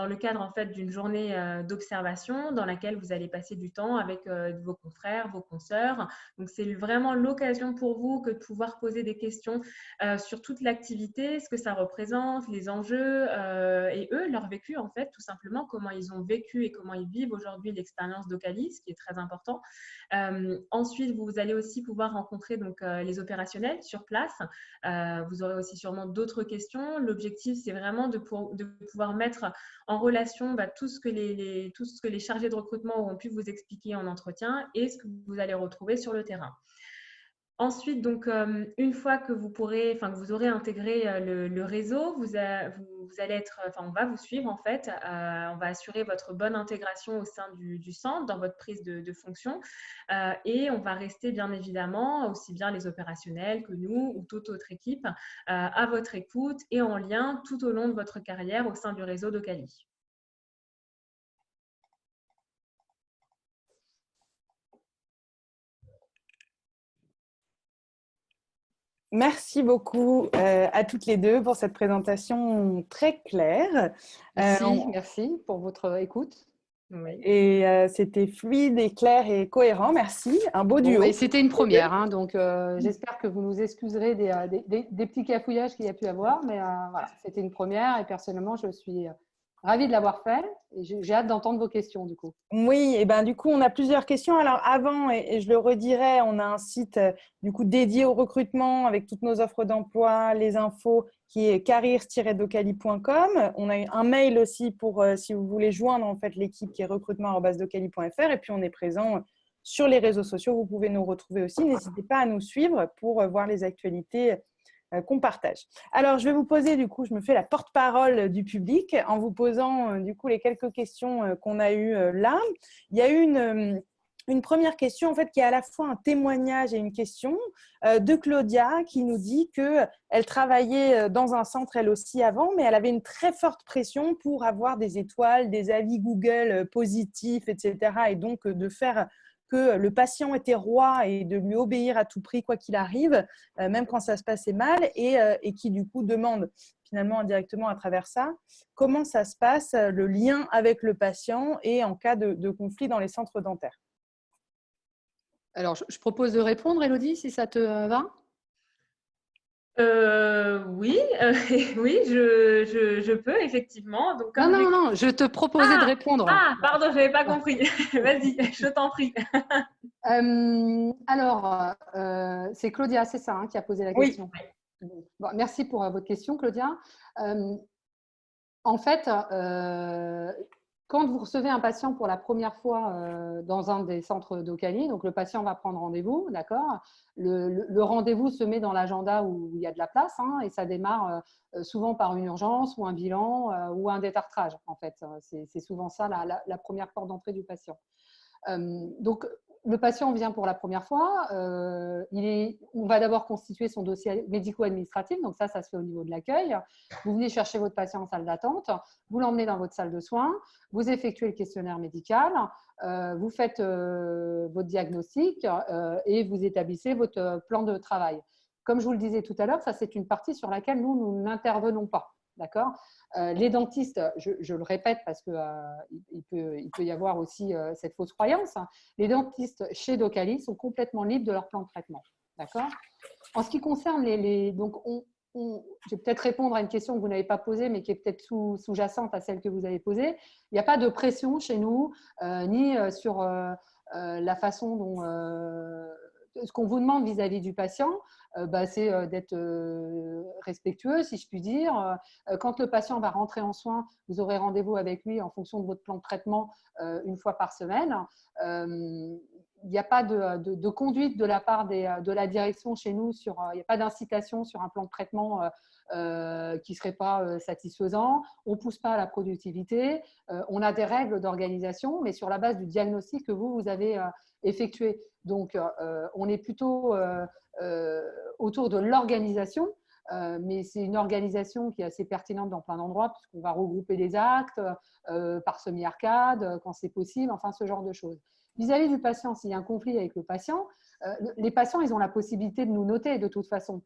le cadre en fait d'une journée d'observation dans laquelle vous allez passer du temps avec vos confrères, vos consoeurs. Donc, c'est vraiment l'occasion pour vous que de pouvoir poser des questions sur toute l'activité, ce que ça représente, les enjeux et eux, leur vécu en fait, tout simplement, comment ils ont vécu et comment ils vivent aujourd'hui l'expérience d'Ocali, ce qui est très important. Ensuite, vous allez aussi pouvoir rencontrer donc, les opérationnels sur place. Vous aurez aussi sûrement d'autres questions. L'objectif, c'est vraiment de pouvoir mettre en relation tout ce que les chargés de recrutement auront pu vous expliquer en entretien et ce que vous allez retrouver sur le terrain. Ensuite, donc, une fois que vous aurez intégré le réseau, vous allez être, on va vous suivre en fait. On va assurer votre bonne intégration au sein du centre dans votre prise de fonction et on va rester bien évidemment, aussi bien les opérationnels que nous ou toute autre équipe, à votre écoute et en lien tout au long de votre carrière au sein du réseau d'Ocali. Merci beaucoup à toutes les deux pour cette présentation très claire. Merci pour votre écoute. Oui. Et c'était fluide et clair et cohérent. Merci. Un beau duo. C'était une première, donc j'espère que vous nous excuserez des petits cafouillages qu'il y a pu avoir, mais voilà, c'était une première et personnellement, je suis ravie de l'avoir fait et j'ai hâte d'entendre vos questions du coup. Oui, et du coup, on a plusieurs questions. Alors avant, et je le redirai, on a un site du coup dédié au recrutement avec toutes nos offres d'emploi, les infos qui est careers-docali.com. On a un mail aussi pour si vous voulez joindre en fait l'équipe qui est recrutement@docali.fr et puis on est présent sur les réseaux sociaux. Vous pouvez nous retrouver aussi. N'hésitez pas à nous suivre pour voir les actualités qu'on partage. Alors, je vais vous poser, du coup, je me fais la porte-parole du public en vous posant, du coup, les quelques questions qu'on a eues là. Il y a eu une première question, en fait, qui est à la fois un témoignage et une question de Claudia qui nous dit qu'elle travaillait dans un centre, elle aussi, avant, mais elle avait une très forte pression pour avoir des étoiles, des avis Google positifs, etc. Et donc, de faire que le patient était roi et de lui obéir à tout prix, quoi qu'il arrive, même quand ça se passait mal, et qui, du coup, demande finalement indirectement à travers ça, comment ça se passe, le lien avec le patient et en cas de conflit dans les centres dentaires. Alors, je propose de répondre, Élodie, si ça te va. Oui, oui, je peux effectivement. Donc, comme Non, je te proposais de répondre. Pardon, je n'avais pas compris. Vas-y, je t'en prie. Alors, c'est Claudia, c'est ça, hein, qui a posé la question. Oui. Bon, merci pour votre question, Claudia. En fait, quand vous recevez un patient pour la première fois dans un des centres d'Ocali, donc le patient va prendre rendez-vous, d'accord. Le rendez-vous se met dans l'agenda où il y a de la place, hein, et ça démarre souvent par une urgence ou un bilan ou un détartrage. En fait, c'est souvent ça la première porte d'entrée du patient. Donc, le patient vient pour la première fois. On va d'abord constituer son dossier médico-administratif. Donc, ça se fait au niveau de l'accueil. Vous venez chercher votre patient en salle d'attente. Vous l'emmenez dans votre salle de soins. Vous effectuez le questionnaire médical. Vous faites votre diagnostic et vous établissez votre plan de travail. Comme je vous le disais tout à l'heure, ça, c'est une partie sur laquelle nous n'intervenons pas. D'accord ? Les dentistes, je le répète parce qu'il peut y avoir aussi cette fausse croyance, hein, les dentistes chez Docali sont complètement libres de leur plan de traitement. D'accord ? En ce qui concerne donc je vais peut-être répondre à une question que vous n'avez pas posée, mais qui est peut-être sous-jacente à celle que vous avez posée. Il n'y a pas de pression chez nous, ni sur la façon dont… ce qu'on vous demande vis-à-vis du patient, c'est d'être respectueux, si je puis dire. Quand le patient va rentrer en soins, vous aurez rendez-vous avec lui en fonction de votre plan de traitement une fois par semaine. Il n'y a pas de conduite de la part de la direction chez nous, il n'y a pas d'incitation sur un plan de traitement qui ne serait pas satisfaisant. On ne pousse pas à la productivité. On a des règles d'organisation, mais sur la base du diagnostic que vous avez effectué. Donc, on est plutôt autour de l'organisation, mais c'est une organisation qui est assez pertinente dans plein d'endroits, puisqu'on va regrouper les actes par semi-arcade, quand c'est possible, enfin ce genre de choses. Vis-à-vis du patient, s'il y a un conflit avec le patient, les patients, ils ont la possibilité de nous noter de toute façon.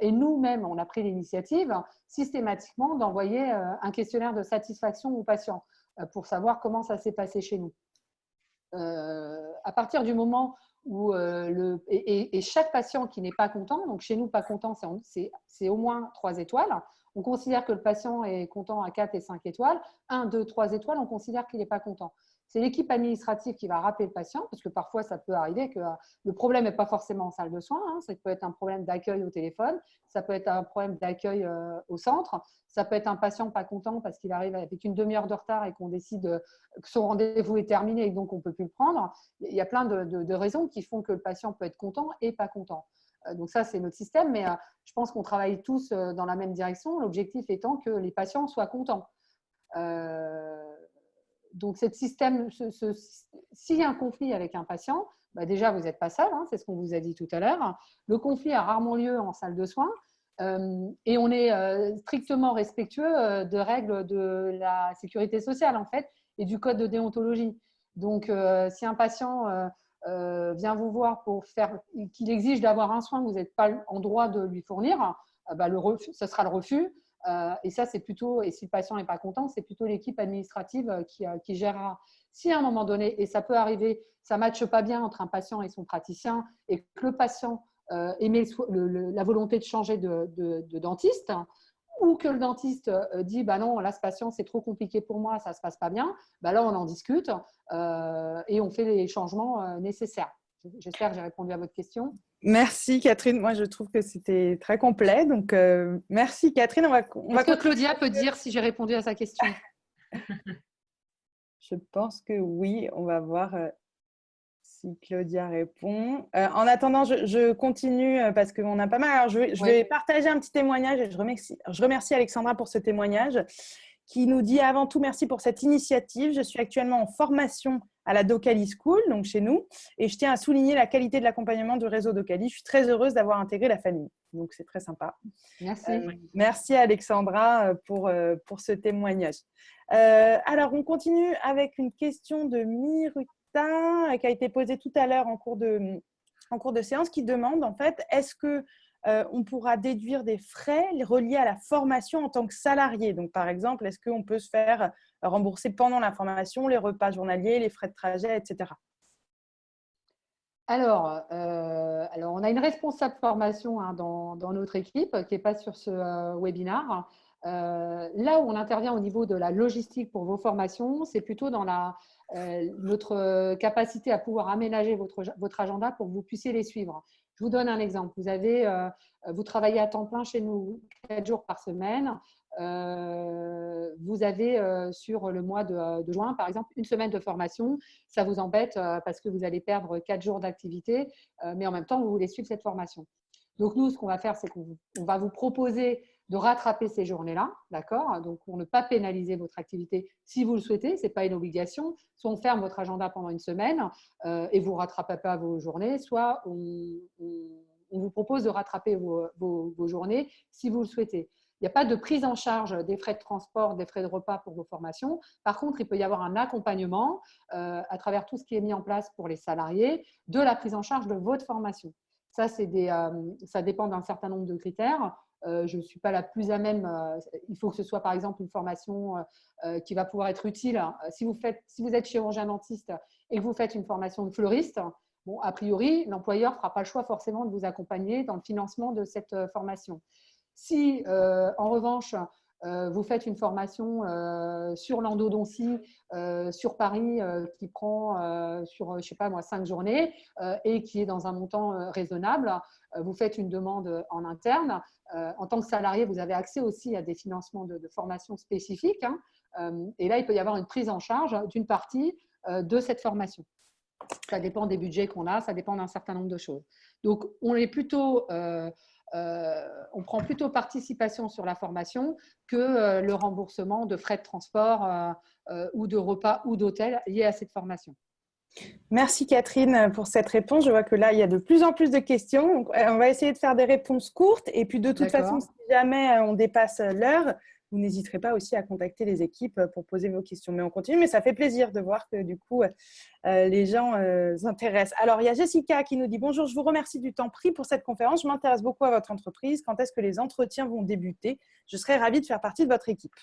Et nous-mêmes, on a pris l'initiative systématiquement d'envoyer un questionnaire de satisfaction aux patients pour savoir comment ça s'est passé chez nous. À partir du moment où et chaque patient qui n'est pas content, donc chez nous pas content, c'est au moins 3 étoiles. On considère que le patient est content à 4 et 5 étoiles. 1, 2, 3 étoiles, on considère qu'il n'est pas content. C'est l'équipe administrative qui va rappeler le patient, parce que parfois, ça peut arriver que le problème n'est pas forcément en salle de soins. Hein, ça peut être un problème d'accueil au téléphone, ça peut être un problème d'accueil au centre, ça peut être un patient pas content parce qu'il arrive avec une demi-heure de retard et qu'on décide que son rendez-vous est terminé et donc on ne peut plus le prendre. Il y a plein de raisons qui font que le patient peut être content et pas content. Donc ça, c'est notre système, mais je pense qu'on travaille tous dans la même direction, l'objectif étant que les patients soient contents. Donc, cette système, s'il y a un conflit avec un patient, déjà, vous n'êtes pas seul, hein, c'est ce qu'on vous a dit tout à l'heure. Le conflit a rarement lieu en salle de soins et on est strictement respectueux de règles de la sécurité sociale, en fait, et du code de déontologie. Donc, si un patient vient vous voir pour qu'il exige d'avoir un soin que vous n'êtes pas en droit de lui fournir, ce sera le refus. Et ça, c'est plutôt, et si le patient n'est pas content, c'est plutôt l'équipe administrative qui gérera. Si à un moment donné, et ça peut arriver, ça ne matche pas bien entre un patient et son praticien, et que le patient émet la volonté de changer de dentiste, ou que le dentiste dit non, là, ce patient, c'est trop compliqué pour moi, ça ne se passe pas bien, là, on en discute et on fait les changements nécessaires. J'espère que j'ai répondu à votre question. Merci Catherine, moi je trouve que c'était très complet, donc merci Catherine. Est-ce que Claudia peut dire si j'ai répondu à sa question? Je pense que oui, on va voir Si Claudia répond. En attendant, je continue parce qu'on a pas mal. Alors, je vais partager un petit témoignage et je remercie Alexandra pour ce témoignage qui nous dit avant tout merci pour cette initiative. Je suis actuellement en formation à la Docali School, donc chez nous, et je tiens à souligner la qualité de l'accompagnement du réseau Docali. Je suis très heureuse d'avoir intégré la famille. Donc, c'est très sympa. Merci. Merci Alexandra pour ce témoignage. Alors, on continue avec une question de Miruta qui a été posée tout à l'heure en cours de séance qui demande en fait, est-ce que on pourra déduire des frais reliés à la formation en tant que salarié. Donc, par exemple, est-ce qu'on peut se faire rembourser pendant la formation les repas journaliers, les frais de trajet, etc. Alors, on a une responsable formation dans notre équipe qui n'est pas sur ce webinaire. Là où on intervient au niveau de la logistique pour vos formations, c'est plutôt dans notre capacité à pouvoir aménager votre agenda pour que vous puissiez les suivre. Je vous donne un exemple. Vous travaillez à temps plein chez nous 4 jours par semaine. Vous avez sur le mois de juin, par exemple, une semaine de formation. Ça vous embête parce que vous allez perdre 4 jours d'activité, mais en même temps, vous voulez suivre cette formation. Donc, nous, ce qu'on va faire, c'est qu'on va vous proposer de rattraper ces journées-là, d'accord? Donc, pour ne pas pénaliser votre activité, si vous le souhaitez, ce n'est pas une obligation. Soit on ferme votre agenda pendant une semaine et vous ne rattrapez pas vos journées, soit on vous propose de rattraper vos journées si vous le souhaitez. Il n'y a pas de prise en charge des frais de transport, des frais de repas pour vos formations. Par contre, il peut y avoir un accompagnement à travers tout ce qui est mis en place pour les salariés de la prise en charge de votre formation. Ça, ça dépend d'un certain nombre de critères. Je ne suis pas la plus à même. Il faut que ce soit, par exemple, une formation qui va pouvoir être utile. Si vous êtes chirurgien dentiste et que vous faites une formation de fleuriste, bon, a priori, l'employeur ne fera pas le choix forcément de vous accompagner dans le financement de cette formation. Si, en revanche, vous faites une formation sur l'endodontie sur Paris qui prend sur, je sais pas moi, 5 journées et qui est dans un montant raisonnable, vous faites une demande en interne. En tant que salarié, vous avez accès aussi à des financements de formation spécifiques. Et là, il peut y avoir une prise en charge d'une partie de cette formation. Ça dépend des budgets qu'on a, ça dépend d'un certain nombre de choses. Donc, on prend plutôt participation sur la formation que le remboursement de frais de transport ou de repas ou d'hôtel liés à cette formation. Merci Catherine pour cette réponse. Je vois que là, il y a de plus en plus de questions. Donc, on va essayer de faire des réponses courtes. Et puis, de toute façon, si jamais on dépasse l'heure, vous n'hésiterez pas aussi à contacter les équipes pour poser vos questions. Mais on continue, mais ça fait plaisir de voir que du coup, les gens s'intéressent. Alors, il y a Jessica qui nous dit « Bonjour, je vous remercie du temps pris pour cette conférence. Je m'intéresse beaucoup à votre entreprise. Quand est-ce que les entretiens vont débuter? Je serais ravie de faire partie de votre équipe. »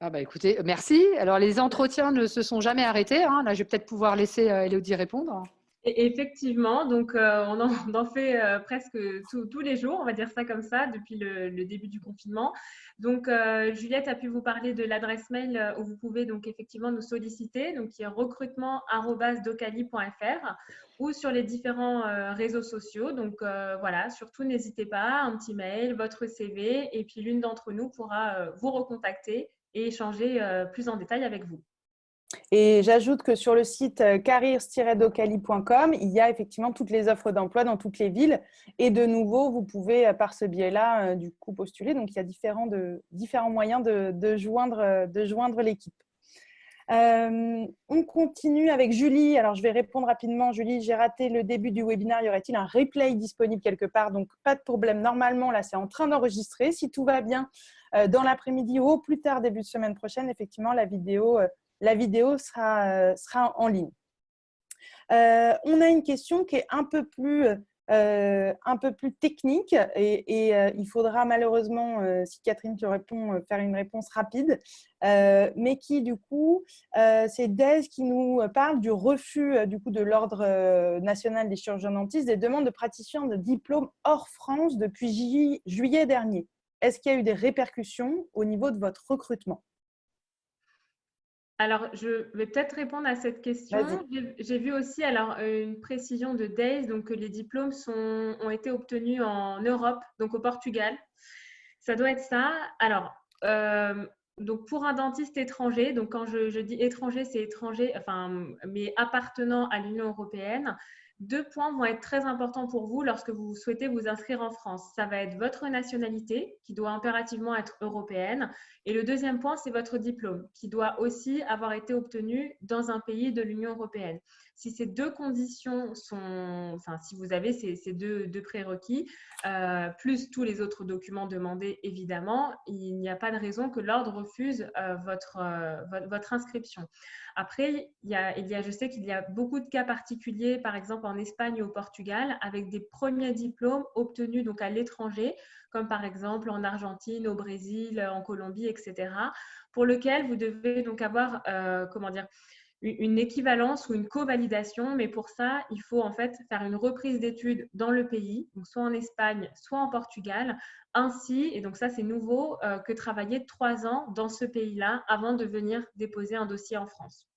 Ah bah écoutez, merci. Alors, les entretiens ne se sont jamais arrêtés. Là, je vais peut-être pouvoir laisser Élodie répondre. Et effectivement, donc on en fait presque tous les jours, on va dire ça comme ça, depuis le début du confinement. Donc, Juliette a pu vous parler de l'adresse mail où vous pouvez donc effectivement nous solliciter, donc qui est recrutement@docali.fr ou sur les différents réseaux sociaux. Donc, voilà, surtout n'hésitez pas, un petit mail, votre CV, et puis l'une d'entre nous pourra vous recontacter et échanger plus en détail avec vous. Et j'ajoute que sur le site careers-docali.com, il y a effectivement toutes les offres d'emploi dans toutes les villes. Et de nouveau, vous pouvez par ce biais-là, du coup, postuler. Donc, il y a différents moyens de joindre l'équipe. On continue avec Julie. Alors, je vais répondre rapidement. Julie, j'ai raté le début du webinaire. Y aurait-il un replay disponible quelque part? Donc, pas de problème. Normalement, là, c'est en train d'enregistrer. Si tout va bien, dans l'après-midi ou au plus tard, début de semaine prochaine, effectivement, la vidéo sera en ligne. On a une question qui est un peu plus technique et il faudra malheureusement, si Catherine te répond, faire une réponse rapide, mais qui du coup, c'est Dez qui nous parle du refus du coup, de l'Ordre national des chirurgiens dentistes des demandes de praticiens de diplôme hors France depuis juillet dernier. Est-ce qu'il y a eu des répercussions au niveau de votre recrutement? Alors, je vais peut-être répondre à cette question. J'ai vu aussi une précision de Days, donc que les diplômes ont été obtenus en Europe, donc au Portugal. Ça doit être ça. Alors, Donc, pour un dentiste étranger, donc quand je dis étranger, c'est étranger, enfin, mais appartenant à l'Union européenne, deux points vont être très importants pour vous lorsque vous souhaitez vous inscrire en France. Ça va être votre nationalité, qui doit impérativement être européenne. Et le deuxième point, c'est votre diplôme, qui doit aussi avoir été obtenu dans un pays de l'Union européenne. Si ces deux conditions sont, enfin, si vous avez ces deux prérequis, plus tous les autres documents demandés, évidemment, il n'y a pas de raison que l'ordre refuse votre inscription. Après, je sais qu'il y a beaucoup de cas particuliers, par exemple en Espagne ou au Portugal, avec des premiers diplômes obtenus donc à l'étranger, comme par exemple en Argentine, au Brésil, en Colombie, etc., pour lequel vous devez donc avoir, une équivalence ou une co-validation, mais pour ça, il faut en fait faire une reprise d'études dans le pays, donc soit en Espagne, soit en Portugal, ainsi, et donc ça c'est nouveau, que travailler 3 ans dans ce pays-là avant de venir déposer un dossier en France.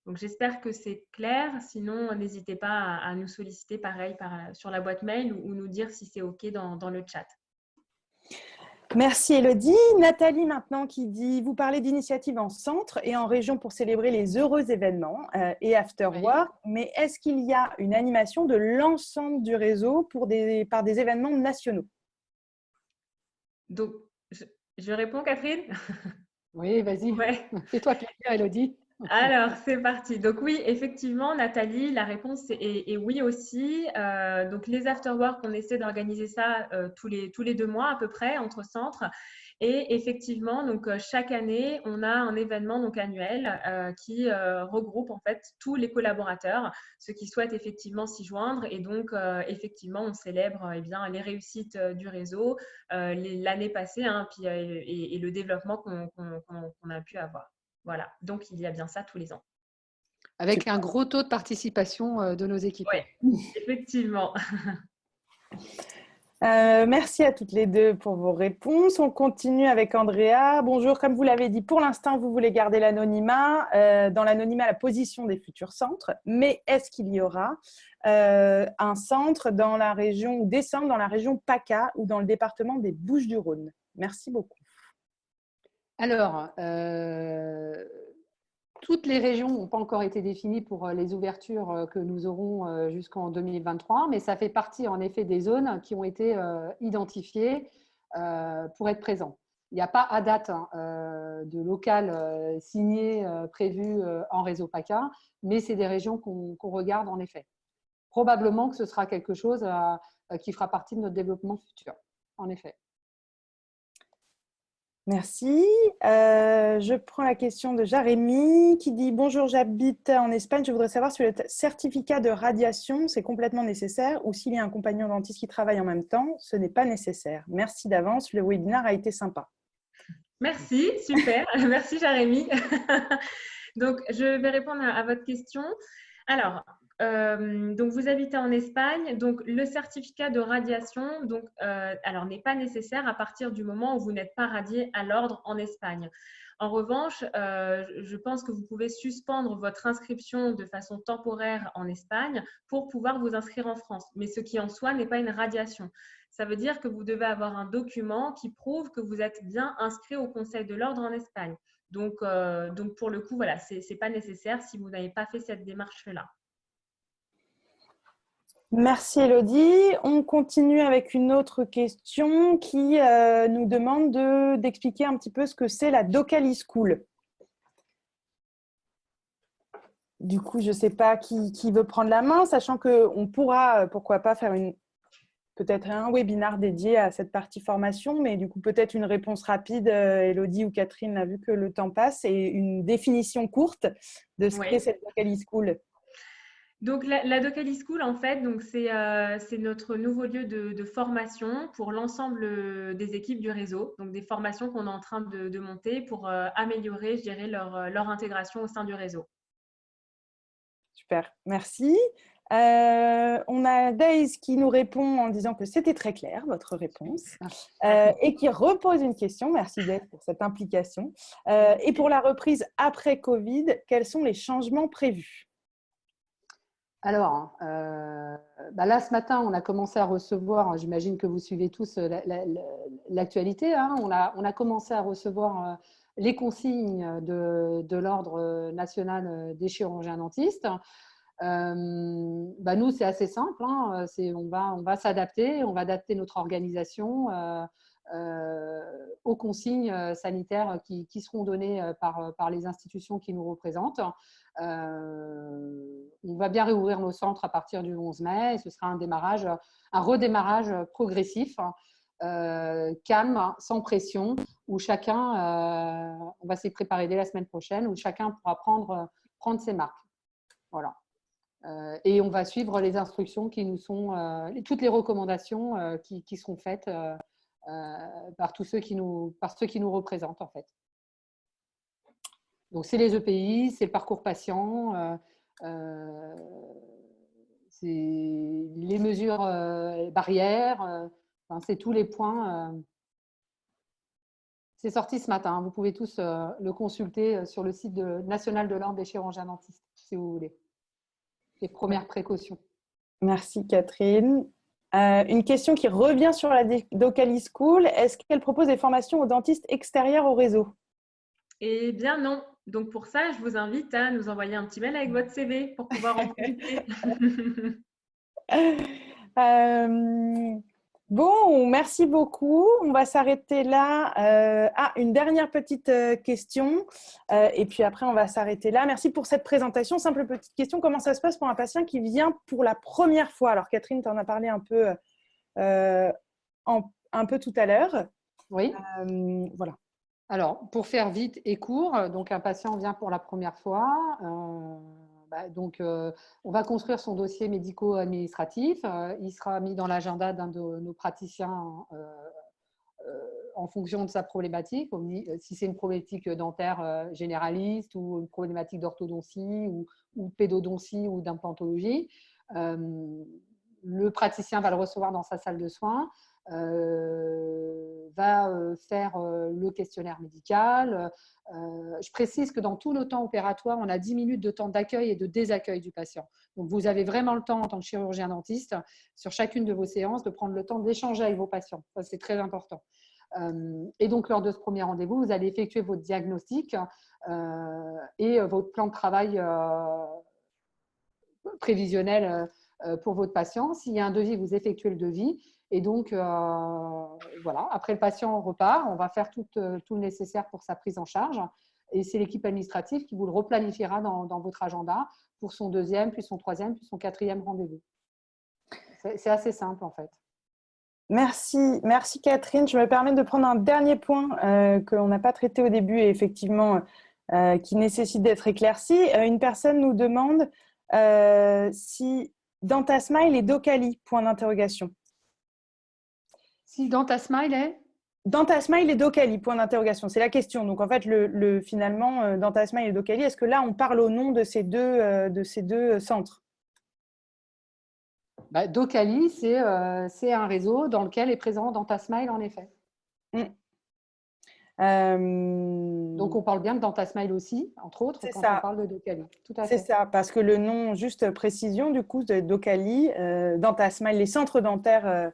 Donc j'espère que c'est clair, sinon n'hésitez pas à nous solliciter pareil sur la boîte mail ou nous dire si c'est OK dans le chat. Merci Elodie. Nathalie maintenant qui dit, vous parlez d'initiatives en centre et en région pour célébrer les heureux événements et after work, mais est-ce qu'il y a une animation de l'ensemble du réseau par des événements nationaux? Donc, je réponds Catherine? Oui, vas-y. Ouais. Fais-toi plaisir, Elodie. Alors, c'est parti. Donc oui, effectivement, Nathalie, la réponse est oui aussi. Donc les afterwork, on essaie d'organiser ça tous les 2 mois à peu près entre centres. Et effectivement, donc chaque année, on a un événement donc annuel qui regroupe en fait tous les collaborateurs, ceux qui souhaitent effectivement s'y joindre. Et donc effectivement, on célèbre bien les réussites du réseau l'année passée, hein, puis, et le développement qu'on a pu avoir. Voilà, donc il y a bien ça tous les ans. Avec un gros taux de participation de nos équipes. Oui, effectivement. Merci à toutes les deux pour vos réponses. On continue avec Andrea. Bonjour, comme vous l'avez dit, pour l'instant, vous voulez garder l'anonymat, dans l'anonymat la position des futurs centres, mais est-ce qu'il y aura un centre dans la région, ou des centres dans la région PACA ou dans le département des Bouches-du-Rhône? Merci beaucoup. Alors, toutes les régions n'ont pas encore été définies pour les ouvertures que nous aurons jusqu'en 2023, mais ça fait partie en effet des zones qui ont été identifiées pour être présentes. Il n'y a pas à date de local signé prévu en réseau PACA, mais c'est des régions qu'on regarde en effet. Probablement que ce sera quelque chose qui fera partie de notre développement futur, en effet. Merci. Je prends la question de Jérémy qui dit « Bonjour, j'habite en Espagne. Je voudrais savoir si le certificat de radiation, c'est complètement nécessaire ou s'il y a un compagnon dentiste qui travaille en même temps, ce n'est pas nécessaire. Merci d'avance, le webinaire a été sympa. » Merci, super. Merci Jérémy. Donc, je vais répondre à votre question. Alors, donc vous habitez en Espagne, donc le certificat de radiation n'est pas nécessaire à partir du moment où vous n'êtes pas radié à l'ordre en Espagne. En revanche, je pense que vous pouvez suspendre votre inscription de façon temporaire en Espagne pour pouvoir vous inscrire en France, mais ce qui en soi n'est pas une radiation. Ça veut dire que vous devez avoir un document qui prouve que vous êtes bien inscrit au Conseil de l'ordre en Espagne. Donc pour le coup, voilà, ce n'est pas nécessaire si vous n'avez pas fait cette démarche-là. Merci Elodie. On continue avec une autre question qui nous demande d'expliquer un petit peu ce que c'est la Docali School. Du coup, je ne sais pas qui veut prendre la main, sachant qu'on pourra, pourquoi pas, faire peut-être un webinaire dédié à cette partie formation, mais du coup, peut-être une réponse rapide, Elodie ou Catherine, a vu que le temps passe, et une définition courte de ce qu'est cette Docali School. Donc, la Docali School, en fait, c'est notre nouveau lieu de formation pour l'ensemble des équipes du réseau. Donc, des formations qu'on est en train de monter pour améliorer, je dirais, leur intégration au sein du réseau. Super, merci. On a Daïs qui nous répond en disant que c'était très clair, votre réponse, et qui repose une question. Merci Daïs pour cette implication. Et pour la reprise après Covid, quels sont les changements prévus ? Alors, là, ce matin, on a commencé à recevoir, j'imagine que vous suivez tous l'actualité, hein, on a commencé à recevoir les consignes de l'Ordre national des chirurgiens dentistes. Nous, c'est assez simple. Hein. On va s'adapter, on va adapter notre organisation aux consignes sanitaires qui seront données par les institutions qui nous représentent. On va bien réouvrir nos centres à partir du 11 mai et ce sera un redémarrage progressif, calme, sans pression, où chacun, on va s'y préparer dès la semaine prochaine, où chacun pourra prendre ses marques. Voilà. Et on va suivre les instructions qui nous sont, toutes les recommandations qui seront faites par ceux qui nous représentent en fait. Donc c'est les EPI, c'est le parcours patient, c'est les mesures barrières, c'est tous les points. C'est sorti ce matin, vous pouvez tous le consulter sur le site national de l'Ordre des chirurgiens dentistes si vous voulez. Les premières précautions. Merci Catherine. Une question qui revient sur la Docali School. Est-ce qu'elle propose des formations aux dentistes extérieurs au réseau? Eh bien non. Donc pour ça, je vous invite à nous envoyer un petit mail avec votre CV pour pouvoir en profiter. Bon, merci beaucoup. On va s'arrêter là. Une dernière petite question. Et puis après, on va s'arrêter là. Merci pour cette présentation. Simple petite question. Comment ça se passe pour un patient qui vient pour la première fois? Alors, Catherine, tu en as parlé un peu tout à l'heure. Oui. Voilà. Alors, pour faire vite et court, donc un patient vient pour la première fois. On va construire son dossier médico-administratif. Il sera mis dans l'agenda d'un de nos praticiens en fonction de sa problématique. Si c'est une problématique dentaire généraliste ou une problématique d'orthodontie ou pédodontie ou d'implantologie, le praticien va le recevoir dans sa salle de soins. Va faire le questionnaire médical. Je précise que dans tous nos temps opératoires, on a 10 minutes de temps d'accueil et de désaccueil du patient. Donc, vous avez vraiment le temps, en tant que chirurgien dentiste, sur chacune de vos séances, de prendre le temps d'échanger avec vos patients. Ça, c'est très important. Et donc, lors de ce premier rendez-vous, vous allez effectuer votre diagnostic et votre plan de travail prévisionnel pour votre patient. S'il y a un devis, vous effectuez le devis. Et donc, voilà, après le patient repart, on va faire tout le nécessaire pour sa prise en charge. Et c'est l'équipe administrative qui vous le replanifiera dans votre agenda pour son deuxième, puis son troisième, puis son quatrième rendez-vous. C'est assez simple en fait. Merci Catherine. Je me permets de prendre un dernier point que l'on n'a pas traité au début et effectivement qui nécessite d'être éclairci. Une personne nous demande si Dentasmile est Docali, point d'interrogation. Si Dentasmile est Dentasmile et Docali, point d'interrogation. C'est la question. Donc, en fait, finalement, Dentasmile et Docali, est-ce que là, on parle au nom de ces deux centres? Docali, c'est un réseau dans lequel est présent Dentasmile, en effet. Donc, on parle bien de Dentasmile aussi, entre autres, quand on parle de Docali. Tout à fait. C'est ça, parce que le nom, juste précision, du coup, de Docali, Dentasmile, les centres dentaires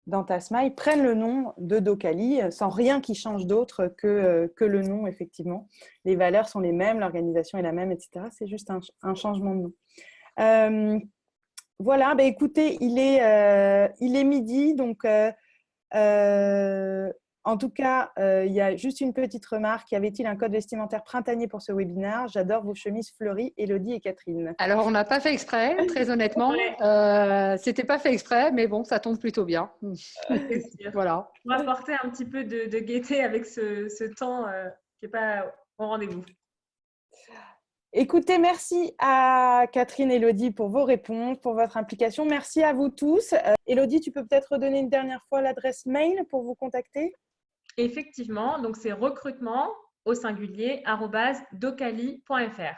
Dentasmile prennent le nom de Docali sans rien qui change d'autre que le nom, effectivement. Les valeurs sont les mêmes, l'organisation est la même, etc. C'est juste un changement de nom. Voilà, écoutez, il est midi, donc en tout cas, il y a juste une petite remarque. Y avait-il un code vestimentaire printanier pour ce webinaire? J'adore vos chemises fleuries, Élodie et Catherine. Alors, on n'a pas fait exprès, très honnêtement. C'était pas fait exprès, mais bon, ça tombe plutôt bien. Voilà. On va apporter un petit peu de gaieté avec ce temps qui n'est pas au rendez-vous. Écoutez, merci à Catherine et Élodie pour vos réponses, pour votre implication. Merci à vous tous. Élodie, tu peux peut-être redonner une dernière fois l'adresse mail pour vous contacter? Effectivement, donc c'est recrutement au singulier @docali.fr.